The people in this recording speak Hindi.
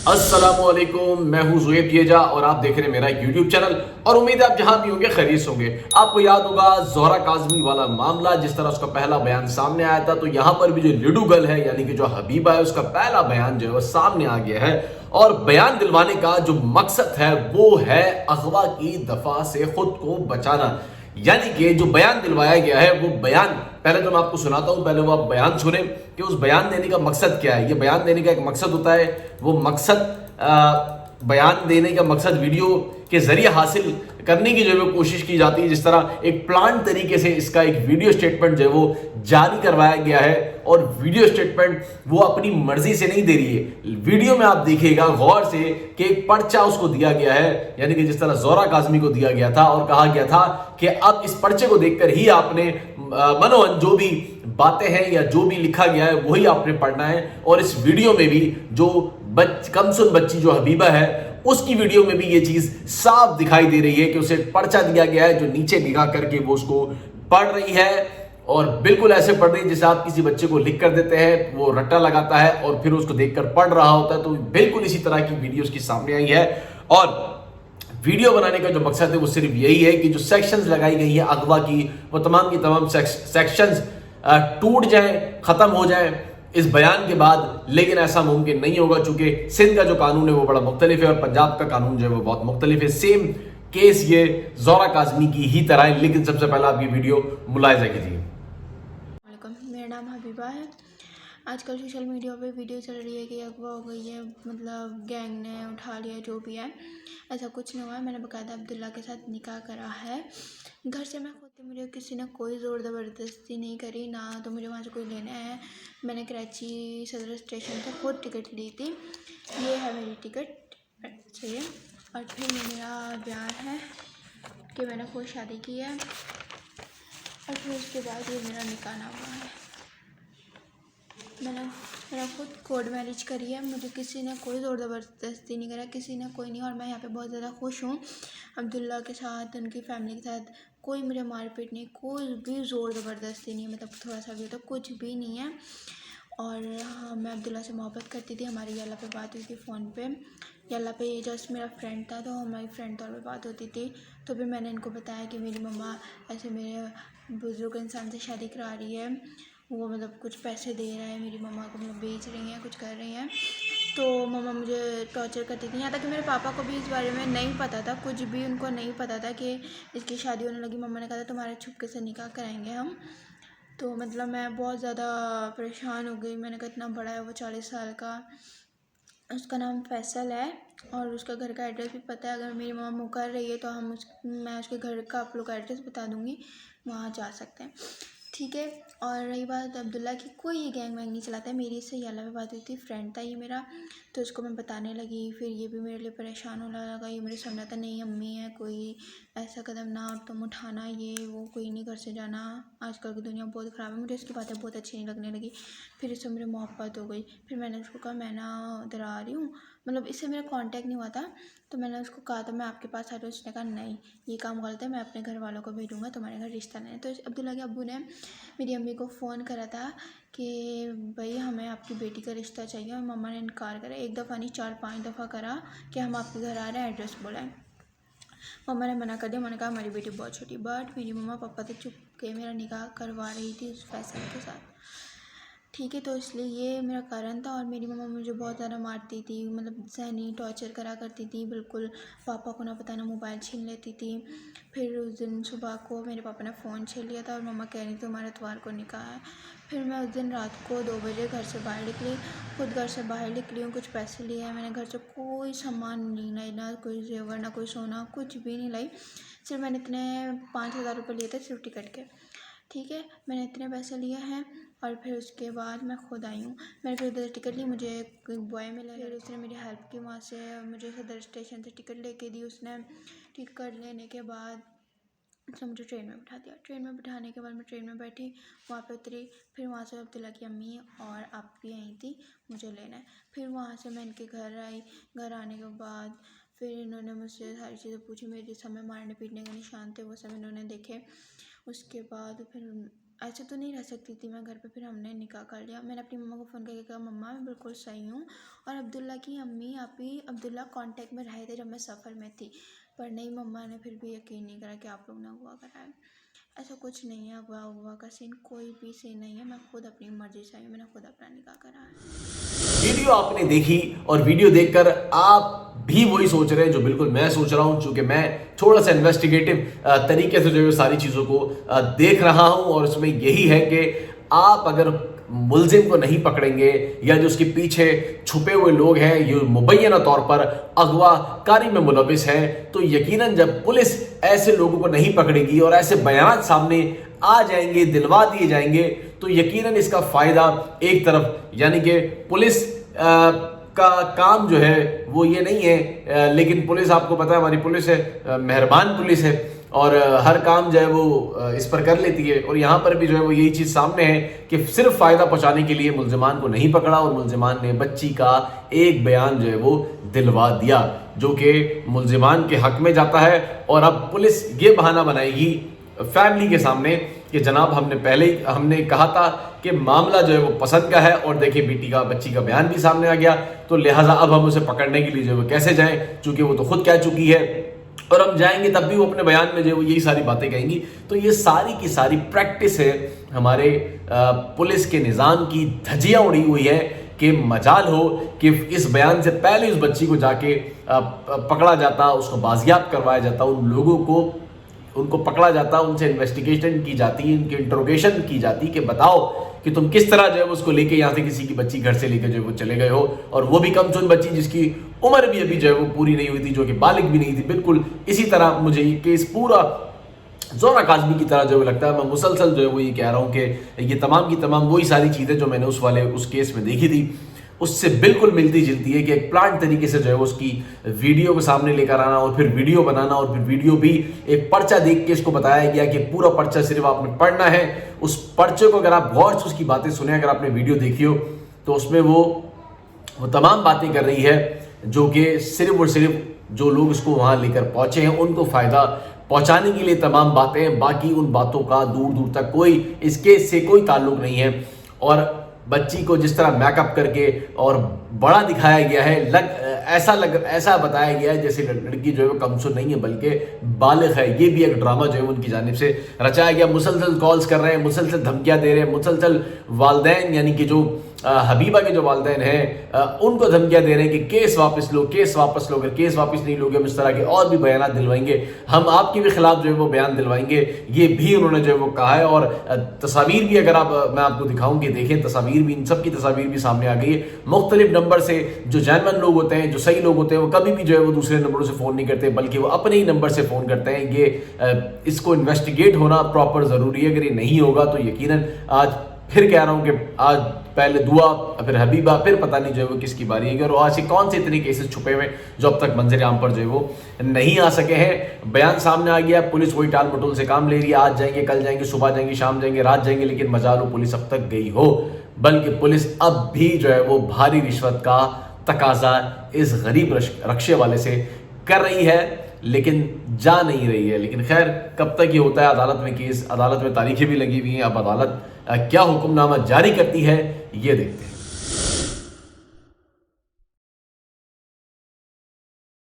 अस्सलामुअलैकुम, मैं हूं ज़ुएब येजा और आप देख रहे हैं मेरा यूट्यूब चैनल। और उम्मीद है आप जहां भी होंगे खैरियत से होंगे। आपको याद होगा ज़ोहरा काज़मी वाला मामला, जिस तरह उसका पहला बयान सामने आया था, तो यहां पर भी जो लिडू गर्ल है यानी कि जो हबीबा है, उसका पहला बयान जो है वो सामने आ गया है। और बयान दिलवाने का जो मकसद है वो है अगवा की दफा से खुद को बचाना। यानी कि जो बयान दिलवाया गया है वो बयान, पहले तो मैं आपको सुनाता हूं, पहले वो आप बयान सुने कि उस बयान देने का मकसद क्या है। ये बयान देने का एक मकसद होता है, वो मकसद बयान देने का मकसद वीडियो के जरिए हासिल करने की जो है कोशिश की जाती है। जिस तरह एक प्लान तरीके से इसका एक वीडियो स्टेटमेंट जो है वो जारी करवाया गया है, और वीडियो स्टेटमेंट वो अपनी मर्जी से नहीं दे रही है। वीडियो में आप देखिएगा गौर से कि एक पर्चा उसको दिया गया है, यानी कि जिस तरह ज़ोहरा काज़मी को दिया गया था और कहा गया था कि अब इस पर्चे को देखकर ही आपने मनोहन जो भी बातें हैं या जो भी लिखा गया है वही आपने पढ़ना है। और इस वीडियो में भी जो कमसुन बच्ची जो हबीबा है, उसकी वीडियो में भी ये चीज साफ दिखाई दे रही है कि उसे पर्चा दिया गया है जो नीचे निगाह करके वो उसको पढ़ रही है। और बिल्कुल ऐसे पढ़ रही है जैसे आप किसी बच्चे को लिख कर देते हैं, वो रट्टा लगाता है और फिर उसको देखकर पढ़ रहा होता है। तो बिल्कुल इसी तरह की वीडियोस की सामने आई है। और वीडियो बनाने का जो मकसद है वो सिर्फ यही है कि जो सेक्शंस लगाई गई है अगवा की, वो तमाम की तमाम सेक्शंस टूट जाएं, खत्म हो जाएं इस बयान के बाद। लेकिन ऐसा मुमकिन नहीं होगा, चूंकि सिंध का जो कानून है वो बड़ा मुख्तलिफ है और पंजाब का कानून जो है वो बहुत मुख्तलिफ है। सेम केस ये ज़ोहरा काज़मी की ही तरह है। लेकिन सबसे पहले आप ये वीडियो मुलाहिजा कीजिए। मेरा नाम हबीबा है। आजकल सोशल मीडिया पे वीडियो चल रही है कि अगवा हो गई है, मतलब गैंग ने उठा लिया, जो भी है। ऐसा कुछ नहीं हुआ है। मैंने बाकायदा अब्दुल्ला के साथ निकाह करा है। घर से मैं खुद थी, मुझे किसी ने कोई ज़ोर ज़बरदस्ती नहीं करी, ना तो मुझे वहाँ से कोई लेने आया है। मैंने कराची सदर स्टेशन से खुद टिकट ली थी। ये है मेरी टिकट चाहिए। और फिर ये मेरा बयान है कि मैंने खुद शादी की है। और फिर उसके बाद ये मेरा निकाह नामा है। मेरा खुद कोर्ट मैरिज करी है। मुझे किसी ने कोई ज़ोर ज़बरदस्ती नहीं करा, किसी ने कोई नहीं। और मैं यहाँ पे बहुत ज़्यादा खुश हूँ अब्दुल्ला के साथ, उनकी फैमिली के साथ। कोई मुझे मारपीट नहीं, कोई भी ज़ोर ज़बरदस्ती नहीं, मतलब थोड़ा सा भी तो कुछ भी नहीं है। और हाँ, मैं अब्दुल्ला से मोहब्बत करती थी। हमारी याला पे बात हुई थी फ़ोन पे। याला पे ये जस्ट मेरा फ्रेंड था, तो हमारी फ्रेंड तौर पे बात होती थी। तो फिर मैंने इनको बताया कि मेरी मम्मा ऐसे मेरे बुज़ुर्ग इंसान से शादी करा रही है, वो मतलब कुछ पैसे दे रहा है, मेरी मम्मा को मतलब बेच रही हैं, कुछ कर रही हैं। तो मम्मा मुझे टॉर्चर करती थी। यहाँ तक कि मेरे पापा को भी इस बारे में नहीं पता था, कुछ भी उनको नहीं पता था कि इसकी शादी होने लगी। मम्मा ने कहा था तुम्हारे छुपके से निकाह कराएंगे हम। तो मतलब मैं बहुत ज़्यादा परेशान हो गई। मैंने कहा इतना बड़ा है वो, 40 साल का, उसका नाम फैसल है और उसका घर का एड्रेस भी पता है। अगर मेरी मम्मा मुकर रही है तो मैं उसके घर का आप लोग का एड्रेस बता दूँगी, वहाँ जा सकते हैं, ठीक है। और रही बात अब्दुल्ला की, कोई ये गैंग वैंग नहीं चलाता है। मेरी इससे याला में बात हुई थी, फ्रेंड था ये मेरा, तो उसको मैं बताने लगी। फिर ये भी मेरे लिए परेशान होने लगा। ये मुझे समझा था नहीं अम्मी है, कोई ऐसा कदम ना तुम उठाना, ये वो, कोई नहीं घर से जाना, आजकल की दुनिया बहुत ख़राब है। मुझे इसकी बातें बहुत अच्छी नहीं लगने लगी। फिर इससे मेरी मोहब्बत हो गई। फिर मैंने उसको कहा मैं ना उधर आ रही हूँ, मतलब इससे मेरा कांटेक्ट नहीं हुआ था। तो मैंने उसको कहा था मैं आपके पास आ रही हूँ। उसने कहा नहीं, ये काम गलत है, मैं अपने घर वालों को भेजूँगा, तुम्हारे घर रिश्ता नहीं है। तो अब्दुल्ला के अब्बू ने मेरी अम्मी को फ़ोन करा था कि भाई हमें आपकी बेटी का रिश्ता चाहिए, और मम्मा ने इनकार करा। एक दफ़ा नहीं, 4-5 दफ़ा करा कि हम आपके घर आ रहे हैं, एड्रेस बोला है। मम्मा ने मना कर दिया। मैंने कहा हमारी बेटी बहुत छोटी। बट मेरी मम्मा पापा तो चुप के मेरा निकाह करवा रही थी उस फैसले के साथ, ठीक है। तो इसलिए ये मेरा कारण था। और मेरी मम्मा मुझे बहुत ज़्यादा मारती थी, मतलब ज़हनी टॉर्चर करा करती थी बिल्कुल। पापा को ना बताना, मोबाइल छीन लेती थी। फिर उस दिन सुबह को मेरे पापा ने फ़ोन छीन लिया था और मम्मा कह रही थी तुम्हारा इतवार को निकाह है। फिर मैं उस दिन रात को 2 बजे घर से बाहर निकली, खुद घर से बाहर निकली हूँ, कुछ पैसे लिए हैं मैंने। घर से कोई सामान नहीं लाई, ना कोई जेवर, ना कोई सोना, कुछ भी नहीं लाई। सिर्फ मैंने इतने 5,000 रुपये लिए थे सिर्फ टिकट के, ठीक है। मैंने इतने पैसे लिए हैं। और फिर उसके बाद मैं खुद आई हूँ। मैंने फिर उधर टिकट ली, मुझे एक बॉय मिला, फिर उसने मेरी हेल्प की वहाँ से, मुझे सदर स्टेशन से टिकट लेके दी उसने। टिकट लेने के बाद उसने मुझे ट्रेन में बिठा दिया। ट्रेन में बिठाने के बाद मैं ट्रेन में बैठी, वहाँ पे उतरी। फिर वहाँ से अब्दुल्ला की अम्मी और आप भी आई थी मुझे लेना है। फिर वहाँ से मैं इनके घर आई। घर आने के बाद फिर इन्होंने मुझसे सारी चीज़ें पूछी, मेरे सब में मारने पीटने के निशान थे, वो सब इन्होंने देखे। उसके बाद फिर ऐसे तो नहीं रह सकती थी मैं घर पे। फिर हमने निकाह कर लिया। मैंने अपनी मम्मा को फ़ोन करके कहा मम्मा मैं बिल्कुल सही हूँ। और अब्दुल्ला की अम्मी आपी अब्दुल्ला कांटेक्ट में रहे थे जब मैं सफ़र में थी, पर नहीं, मम्मा ने फिर भी यकीन नहीं करा कि आप लोग ने हुआ करा है। ऐसा कुछ नहीं है, हुआ का सीन कोई भी सीन नहीं है। मैं खुद अपनी मर्जी से आई हूँ, मैंने खुद अपना निकाह करा है। वीडियो आपने देखी और वीडियो देखकर आप भी वही सोच रहे हैं जो बिल्कुल मैं सोच रहा हूं, चूंकि मैं थोड़ा सा इन्वेस्टिगेटिव तरीके से जो है सारी चीजों को देख रहा हूं। और उसमें यही है कि आप अगर मुलजिम को नहीं पकड़ेंगे या जो उसके पीछे छुपे हुए लोग हैं जो मुबैना तौर पर अगवाकारी में मुलविस हैं, तो यकीनन जब पुलिस ऐसे लोगों को नहीं पकड़ेगी और ऐसे बयान सामने आ जाएंगे, दिलवा दिए जाएंगे, तो यकीनन इसका फायदा एक तरफ, यानी कि पुलिस का काम जो है वो ये नहीं है, लेकिन पुलिस आपको पता है हमारी पुलिस है, मेहरबान पुलिस है और हर काम जो है वो इस पर कर लेती है। और यहाँ पर भी जो है वो यही चीज़ सामने है कि सिर्फ फायदा पहुंचाने के लिए मुलजिमान को नहीं पकड़ा और मुलजिमान ने बच्ची का एक बयान जो है वो दिलवा दिया जो कि मुलजिमान के हक में जाता है। और अब पुलिस ये बहाना बनाएगी फैमिली के सामने कि जनाब हमने कहा था कि मामला जो है वो पसंद का है और देखिए बच्ची का बयान भी सामने आ गया, तो लिहाजा अब हम उसे पकड़ने के लिए जो है कैसे जाएं, चूंकि वो तो खुद कह चुकी है और हम जाएंगे तब भी वो अपने बयान में जो है वो यही सारी बातें कहेंगी। तो ये सारी की सारी प्रैक्टिस है हमारे पुलिस के निज़ाम की, धज्जियां उड़ी हुई है कि मजाल हो कि इस बयान से पहले उस बच्ची को जाके पकड़ा जाता, उसको बाजियाब करवाया जाता, उन लोगों को उनको पकड़ा जाता, उनसे इन्वेस्टिगेशन की जाती, उनकी इंट्रोगेशन की जाती कि बताओ कि तुम किस तरह जो है उसको लेके यहाँ से किसी की बच्ची घर से लेकर जो है वो चले गए हो, और वो भी कमचुन बच्ची जिसकी उम्र भी अभी जो है वो पूरी नहीं हुई थी, जो कि बालिग भी नहीं थी। बिल्कुल इसी तरह मुझे ये केस पूरा जोरा काज़मी की तरह जो है लगता है। मैं मुसलसल जो है वो ये कह रहा हूँ कि ये तमाम की तमाम वही सारी चीज़ें जो मैंने उस केस में देखी थी उससे बिल्कुल मिलती जुलती है कि एक प्लान तरीके से जो है उसकी वीडियो को सामने लेकर आना और फिर वीडियो बनाना और फिर वीडियो भी एक पर्चा देख के इसको बताया गया कि पूरा पर्चा सिर्फ आपने पढ़ना है। उस पर्चे को अगर आप गौर से उसकी बातें सुने, अगर आपने वीडियो देखी हो तो उसमें वो तमाम बातें कर रही है जो कि सिर्फ और सिर्फ जो लोग इसको वहाँ लेकर पहुंचे हैं उनको फ़ायदा पहुंचाने के लिए तमाम बातें, बाकी उन बातों का दूर दूर तक कोई इस केस से कोई ताल्लुक नहीं है। और बच्ची को जिस तरह मेकअप करके और बड़ा दिखाया गया है, ऐसा बताया गया है जैसे लड़की जो है वो कमसुर नहीं है बल्कि बालिग है। ये भी एक ड्रामा जो है उनकी जानिब से रचाया गया। मुसलसल कॉल्स कर रहे हैं, मुसलसल धमकियां दे रहे हैं, मुसलसल वालदैन यानी कि जो हबीबा के जो वालदैन हैं उनको धमकियां दे रहे हैं कि केस वापस लो, केस वापस लो, अगर केस वापस नहीं लोगे हम इस तरह के और भी बयान दिलवाएंगे, हम आपके भी खिलाफ जो है वो बयान दिलवाएंगे। ये भी उन्होंने जो है वो कहा है। और तस्वीर भी अगर मैं आपको दिखाऊं कि देखें, तस्वीर भी, इन सब की तस्वीर भी सामने आ गई है। मुख्तलिफ नंबर से जो जेन्युइन लोग होते हैं, जो सही लोग होते हैं, वो कभी भी जो है वो दूसरे नंबरों से फ़ोन नहीं करते बल्कि वो अपने ही नंबर से फ़ोन करते हैं। ये इसको इन्वेस्टिगेट होना प्रॉपर ज़रूरी है। अगर ये नहीं होगा तो यकीनन आज फिर कह रहा हूं कि आज पहले दुआ फिर हबीबा, फिर पता नहीं जो है वो किसकी बारी है। और आज से कौन से इतने केसेस छुपे हुए जो अब तक मंजर आम पर जो है वो नहीं आ सके हैं। बयान सामने आ गया, पुलिस वही टाल मटोल से काम ले रही है। आज जाएंगे, कल जाएंगे, सुबह जाएंगे, शाम जाएंगे, रात जाएंगे, लेकिन मजाल हो पुलिस अब तक गई हो, बल्कि पुलिस अब भी जो है वो भारी रिश्वत का तकाजा इस गरीब रक्शे वाले से कर रही है, लेकिन जा नहीं रही है। लेकिन खैर कब तक ये होता है, अदालत में केस, अदालत में तारीखें भी लगी हुई हैं। अब अदालत क्या हुक्मनामा जारी करती है ये देखते हैं।